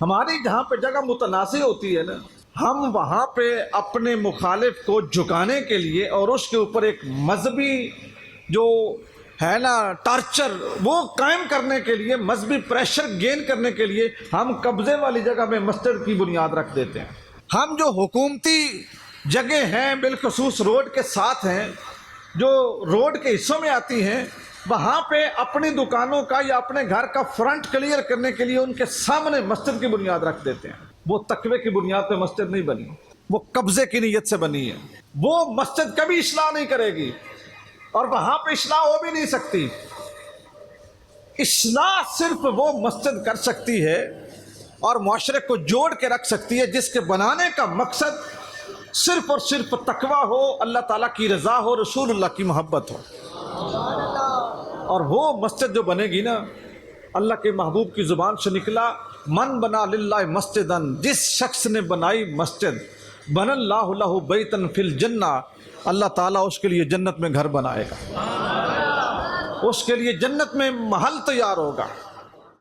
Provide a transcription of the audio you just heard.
ہماری جہاں پہ جگہ متنازع ہوتی ہے نا، ہم وہاں پہ اپنے مخالف کو جھکانے کے لیے اور اس کے اوپر ایک مذہبی جو ہے نا ٹارچر وہ قائم کرنے کے لیے، مذہبی پریشر گین کرنے کے لیے ہم قبضے والی جگہ میں مسجد کی بنیاد رکھ دیتے ہیں۔ ہم جو حکومتی جگہ ہیں بالخصوص روڈ کے ساتھ ہیں، جو روڈ کے حصوں میں آتی ہیں، وہاں پہ اپنی دکانوں کا یا اپنے گھر کا فرنٹ کلیئر کرنے کے لیے ان کے سامنے مسجد کی بنیاد رکھ دیتے ہیں۔ وہ تقوی کی بنیاد پہ مسجد نہیں بنی، وہ قبضے کی نیت سے بنی ہے۔ وہ مسجد کبھی اصلاح نہیں کرے گی اور وہاں پہ اصلاح ہو بھی نہیں سکتی۔ اصلاح صرف وہ مسجد کر سکتی ہے اور معاشرے کو جوڑ کے رکھ سکتی ہے جس کے بنانے کا مقصد صرف اور صرف تقوی ہو، اللہ تعالیٰ کی رضا ہو، رسول اللہ کی محبت ہو۔ اور وہ مسجد جو بنے گی نا، اللہ کے محبوب کی زبان سے نکلا، من بنا للہ مسجدن، جس شخص نے بنائی مسجد، بن اللہ لہ بیتن فی الجنہ، اللہ تعالیٰ اس کے لیے جنت میں گھر بنائے گا، اس کے لیے جنت میں محل تیار ہوگا۔